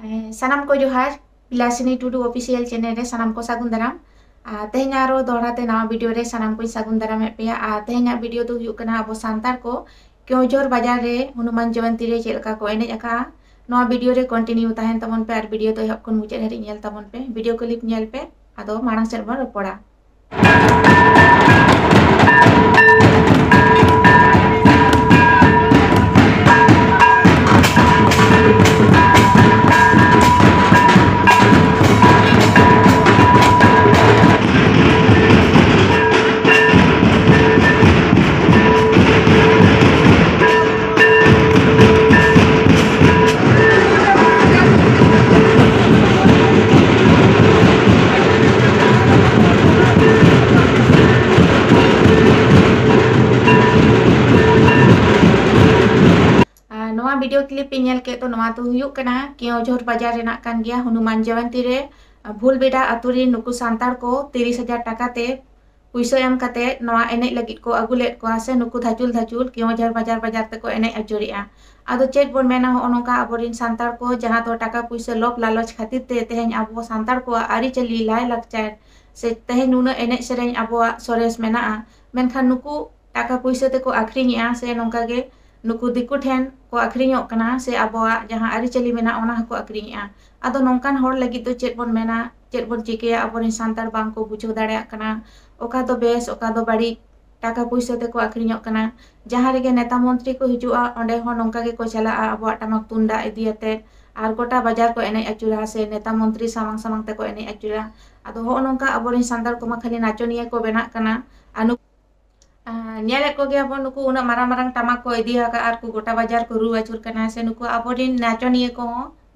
ᱥᱟᱱᱟᱢ ᱠᱚ ᱡᱚᱦᱟᱨ ᱵᱤᱞᱟᱥᱤᱱᱤ ᱴᱩᱰू ऑफिशियल चैनल रे ᱥᱟᱱᱟᱢ ᱠᱚ ᱥᱟᱹᱜᱩᱱ ᱫᱟᱨᱟᱢ तेहना ᱟᱨᱚ ᱫᱚᱦᱲᱟᱛᱮ ᱱᱟᱣᱟ ᱵᱷᱤᱰᱤयो रे ᱥᱟᱱᱟम ᱠᱚ ᱥᱟᱹᱜᱩᱱ ᱫᱟᱨᱟᱢᱮᱫ ᱯᱮᱭᱟ तेहना ᱵᱷᱤᱰᱤयो ᱫᱚ ᱦᱩᱭᱩᱜ ᱠᱟᱱᱟ ᱟᱵᱚ ᱥᱟᱱᱛᱟᱲ ᱠᱚ केओंझर बाजार रे हनुमान जयंती रे चेद लका को एनेज आका नवा वीडियो रे कंटिन्यू तहन तबन पे आर वीडियो तो एहब खन मुचाद हारि नेल तबन पे वीडियो क्लिप नेल पे आदो माड़ांग सेद बन रपड़ा वीडियो क्लिप पे नेल के तो नवा तो हुयुक कना केओंझर बाजार रेना कान गया हनुमान जयंती रे भूल बेडा अतुरी नुकु सांतार को 30,000 टाका ते पुइसा एम काते नवा एनेज लगित को अगुलेट को से नुकु धाचुल धाचुल केओंझर बाजार बाजार ते को एनेज अचुरिया आदो चेक बोन मेना हो नोका अबोरिन सांतार को जहां तो टाका पुइसा लोभ लालच खातिर ते तेहेन आबो सांतार को आरी चली लाय लकचार से तेहेन नुना एनेज सेरेन आबो सोरेस मेना मेनखान नुकु टाका पुइसा ते को आखरिनिया से नोका गे नुकु दिकु ठेन को आखरिñok kana se aboa jahan ari chali mena ona ko akriña ado nongkan hor lagi to chet bon mena chet bon chikeya aborin santar bang ko bujo dareya kana oka do bes oka do bari taka puisa te ko akriñok kana jahan rege neta montri ko hijua onde ho nongka ge ko chala aboa tamak tunda idiyate ar gota bajar ko enai achura se neta montri samang samang te ko enai achura ado ho nongka aborin santar ko ma khali nachoniya ko benak kana anu nyelek ko gya bon nuku una marang-marang tamak ko idiya ka ar ku gota bajar ko ru achur kana se nuku aborin nachoniye ko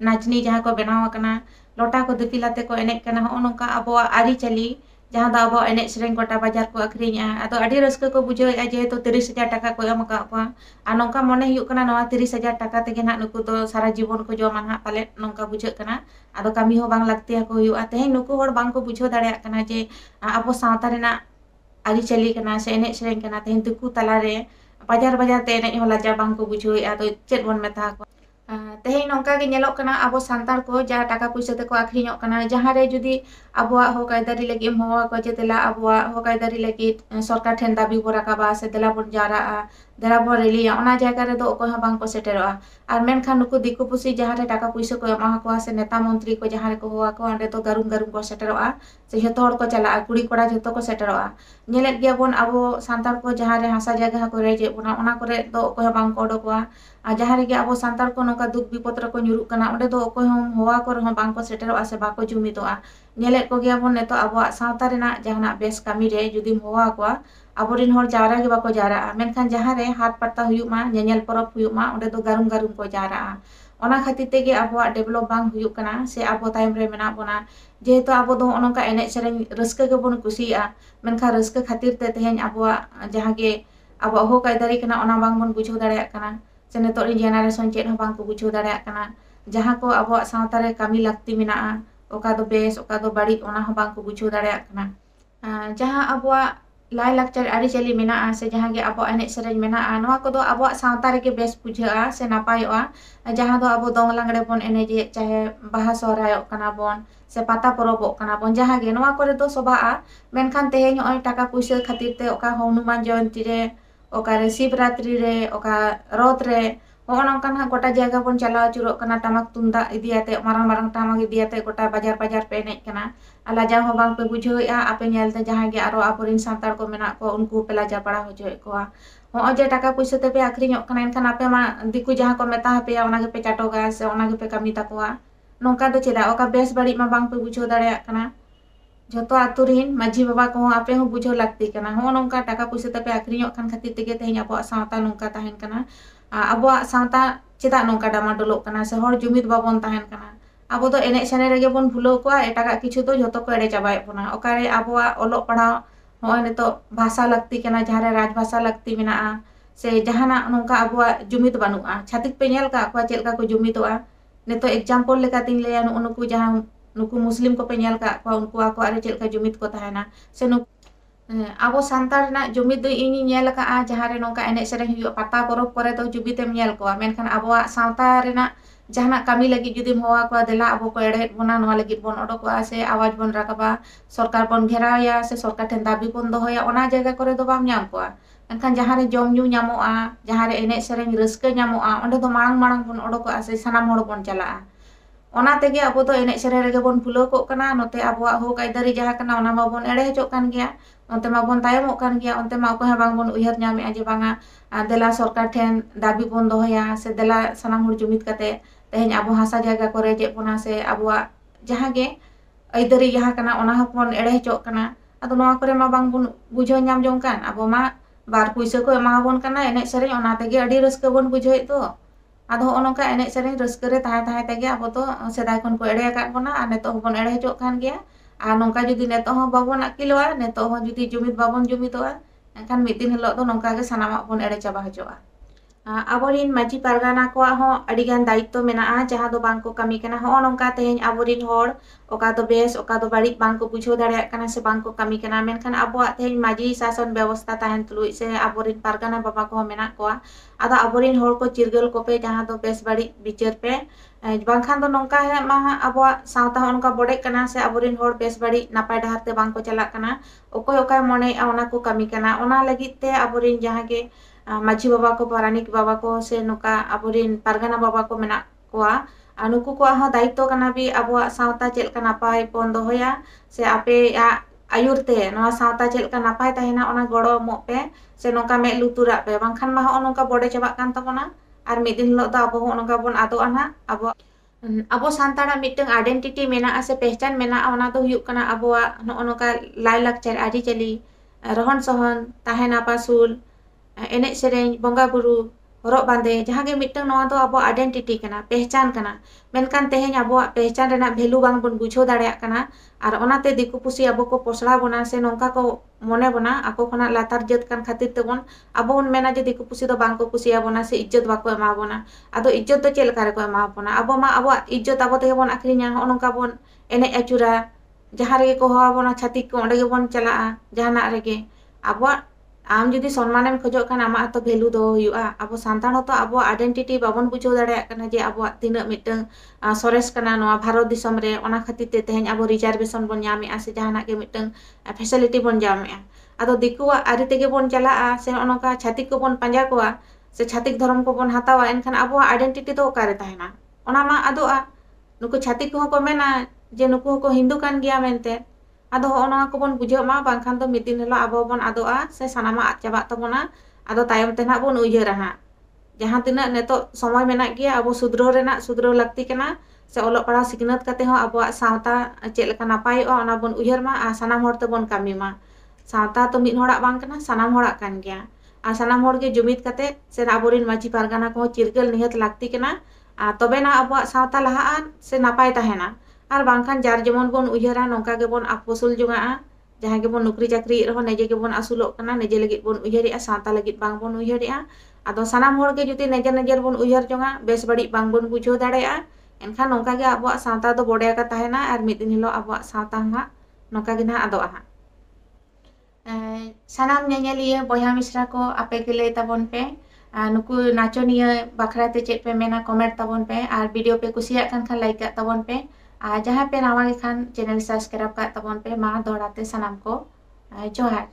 nachni jahan ko benaw kana lota ko dipilate ko enek kana ho nongka abo ari chali jahan da abo enek sereng gota bajar ko akhrinya ado adi raska ko bujau je to 30,000 टाका ko em ka pa anongka mone huyuk kana nawa 30,000 टाका tege nak nuku to sara jibon ko joman ha palet nongka bujau kana ado kami ho bang lakti ko huyuk ate nuku hor bang ko bujau dareya kana je abo sawta rena ari chali kana se enek sereng kana tehin tuku talare bajar bajar te enek hola jabang ko bujui atau chet bon meta ko tehin nongka ge nyelok kana abo santar ko ja taka puisa te ko akhriñok kana jahan re judi aboa ho kaidari lagi mowa ko jetela aboa ho kaidari lagi सरकार ठेन दाबी bo rakaba se dela bon jara dela bon relia ona jaga re do okoy ha bang ko seteroa ar menkhan nuku diku pusi jahan re taka puisa ko ema ko se neta montri ko jahan re ko howa ko onde to garum garum ko seteroa se joto hor ko chala kuri kora joto ko seteroa nyelet gya bon abo santar ko jahan re hasa jaga ko reje bona ona kore do okoy ha bang ko odokoa jahan re ge abo santar ko noka duk bipot re ko nyuruk kana onde do okoy hom howa ko re bang ko seteroa se bako jumitoa nyelet ko gya bon neto abo sawta rena jahana bes kami re judi howa ko aborin hor jara ge bako jara menkhan jahan re hat patta huyuk ma nyanyel porop huyuk ma onde do garum garum ko jara ona khatir tege abo develop bang huyuk kana se abo time re mena bona jehetu abo do onongka enek sereng raska ge bon kusia menkhan raska khatir te tehen abo jahan ge abo ho kaidari kana ona bang bon bujau dareya kana se neto ri generation chet ho bang ko bujau dareya kana jahan ko abo sawta re kami lakti mena oka do bes oka do bari ona ho bang ko bujau dareya kana jahan abo lai lakchar ari chali mena se jahan ge abo enek sereng mena noa ko do abo sawta re ge bes bujha se napayoa jahan do abo dong langre bon eneje chahe baha sohrayok kana bon se pata porobok kana bon jahan ge noa kore do soba menkhan teheny oi taka puisa khatir te oka Hanuman Jayanti रे oka re Shivratri रे oka rot re nongkan ha gota jaga bon chala churok kana tamak tunda idiyate marang-marang tamak idiyate gota bajar-bajar pe enek kana ala jang ho bang pe bujhoya ape nyelte jahan ge aro aborin santar ko mena ko unku pelajar para hojoy ko ho je taka puisa te pe akhriñok kana enkhan ape ma diku jahan ko meta pe ona ge pe chatoga se ona ge pe kami takoa nongka do cheda oka bes bari ma bang pe bujho dareya kana joto aturin maji baba ko ape ho bujho lakti kana ho nongka taka puisa te pe akhriñok kan khatir tege tehnya abo sawta nongka tahen kana abo sawta cheda nongka dama dolok kana se hor jumit babon tahen kana abo do enek sene rege bon bhulo ko etaga kichu do joto ko ere chabai bona okare abo olok padhaw hoy neto bhasa lakti kana jahan re raj bhasa lakti mena se jahana nongka abo jumit banua chatik pe nyel ka ko chelka ko jumitoa neto example leka ting leya nuku jahan nuku muslim ko pe nyel ka ko unku ako are chelka jumit ko tahena se nuku abo santar na jumit do ini nyel ka jahan re nongka enek sereng huyuk pata porop kore to jumit em nyel ko menkhan abo sawta rena जहाना कमी लगी जुदी होवा को देला अब को एड़े बना नवा लगी बन ओडोकोआ से आवाज बन राकाबा सरकार बन घेरावया से सरकार ठेन दाबी बन दोहया ओना जगह करे दो बाम नाम कोआ एनखान जहां रे जम न्यू नामोआ जहां रे एने सेरेंग रस्का नामोआ ओंडे दो मांग मांग बन ओडोकोआ से सानाम होड़ बन चला ओना तेगे अब तो एने सेरेंग रेगे बन फुलो को कना नोते अबवा होक आइदारी जहां कना ओना मा बन एड़े हजोक कान गया ओंते मा बन तायमोक कान गया ओंते मा को बांग बन उयहर नामे जे बांगा देला सरकार ठेन दाबी बन दोहया से देला सानाम होड़ जुमित कते तेहें अब हासा जगह को रेजे बना से अब जहां गे आइदारी जहां कना ओना हपन एड़े हजोक कना अदो नोआ करे मा बांग बन बुझो नाम जों कान अब मा बार पुइसा को एमा बन कना एने सेरेंग ओना तेगे अडी रस्का बन बुझोय तो आदो ओनका एने सेरेंग रस्का रे ताहे ताहे तेगे अब तो सेदाय खन को एड़े आकात बना आ नेतो बन एड़े हजोक कान गया आ नोंका जुदी नेतो हो बाबन आकिलवा नेतो हो जुदी जुमित बाबन जुमितोआ एनखान मिद दिन हिलो दो नोंका गे सानामा बन एड़े चाबा हजोआ आबोरिन माजी पारगाना को हो अडिगान दायित्व मेना जहां दो बांग को कमी कना हो नोंका तेहें आबोरिन होड़ ओका दो बेस ओका दो बाड़ी बांग को बुझो दाड़े कना से बांग को कमी कना मेनखान आबो तेहें माजी शासन व्यवस्था ताहेन तुलुई से आबोरिन पारगाना बाबा को मेना को आदा आबोरिन होड़ को चिरगल को पे जहां दो बेस बाड़ी बिचार पे बांखान दो नोंका है मा आबो सावता ओनका बड़े कना से आबोरिन होड़ बेस बाड़ी नापाय डहार ते बांग को चला कना ओकोय ओका मने ओना को कमी कना ओना लगित ते आबोरिन जहां के माजी बाबा को पारानिक बाबा को से नुका आबोरिन पारगाना बाबा को मेना कोआ नुकु को हा दायित्व कना भी आबो सावता चेल का नापाय बन दोहया से आपे आयुर ते नवा सावता चेल का नापाय ताहेना ओना गड़ो मो पे से नोका मे लुतुरा पे बांखान मा हो नोका बड़े चबाक कान तबोना आर मिद दिन हिलो दो आबो हो नोका बन आदो आना आबो सांताड़ा मिटंग आइडेंटिटी मेना से पहचान मेना ओना दो हुयुक कना आबो नोका लाय लाकचार आरी चली रहन सहन ताहेना पासुल एने सेरेंग बंगा बुरु हरक बांदे जहां गे मिटंग नवा दो आबो आइडेंटिटी कना पहचान कना मेनकान तेहें आबो पहचान रेना भेलू बांग बन बुझो दाड़ेया कना आर ओनाते दिकु पुसी आबो को पोसड़ा बना से नोंका को मने बना आको खना लातार जत कान खातिर ते बन आबो बन मेना जे दिकु पुसी दो बांग को कुसिया बना से इज्जत बाको एमा बना आदो इज्जत तो चेल करे को एमा बना आबो मा आबो इज्जत आबो ते बन आखरिnya ओनका बन एने अचुरा जहां रे को होवा बना छातिक को ओंडे गे बन चला जहाना रेगे आबो आम जुदी सम्मानेम खोजो खान आमा तो भेलू दो हुयुआ अब सांताड़ तो अब आइडेंटिटी बाबन बुझो दाड़ेया कना जे अब तिना मिटंग सरेस कना नवा भारत दिसम रे ओना खातिर ते तेहें अब रिजर्वेशन बन ᱧᱟᱢᱮᱜᱼᱟ से जहाना के मिटंग फैसिलिटी बन ᱧᱟᱢᱮᱜᱼᱟ आदो दिकुआ आरि तेगे बन चलाआ से ओनका छातिक को बन पांजा कोआ से छातिक धर्म को बन हतावा एनखान अब आइडेंटिटी तो ओकारे ताहेना ओना मा आदोआ नुकु छातिक को को मेना जे नुकु को हिंदू कान गया मेनते आदो ओना को बन बुझो मा बांखान तो मिद दिन हिलो आबो बन आदोआ से सानामा आद चाबा तबोना आदो तायम ते ना बन उयहर हा जहां तिना नेतो समय मेना गया आबो सुधरो लगती कना से ओलो पड़ा सिखनत कते हो आबो सावता चेल का नापायोआ ओना बन उयहर मा आ सानाम होड़ ते बन कामी मा सावता तो मिद होड़ा बांग कना सानाम होड़ा कान गया आ सानाम होड़ के जुमित कते से आबोरिन माजी पारगाना को चिरगल निहत लगती कना आ तबे ना आबो सावता लहा से नापाय ताहेना आर बांखान जार जेमन बन उयहरा नोंका गे बन आपोसुल जुंगा जहां गे बन नौकरी चाकरी रहो नेजे गे बन आसुलोक कना नेजे लगित बन उयहरिया सावता लगित बांग बन उयहरिया आदो सानाम होड़ के जुदी नेजर बन उयहर जोंगा बेस बड़ी बांग बन बुझो दाड़ेया एनखान नोंका गे आबो सावता दो बड़े का ताहेना आर मिद दिन हिलो आबो सावता हा नोंका गे ना आदो हा सानाम नेनेलिया बया मिश्रा को आपे के ले तबन पे नुकु नाचनिया बाखरा ते चेक पे मेना कमेंट तबन पे आर वीडियो पे कुसिया खान लाइक तबन पे जहाँ पे नवा खान चैनल सब्सक्राइब का तबन पे मा दोड़ाते सनाम को जोहार।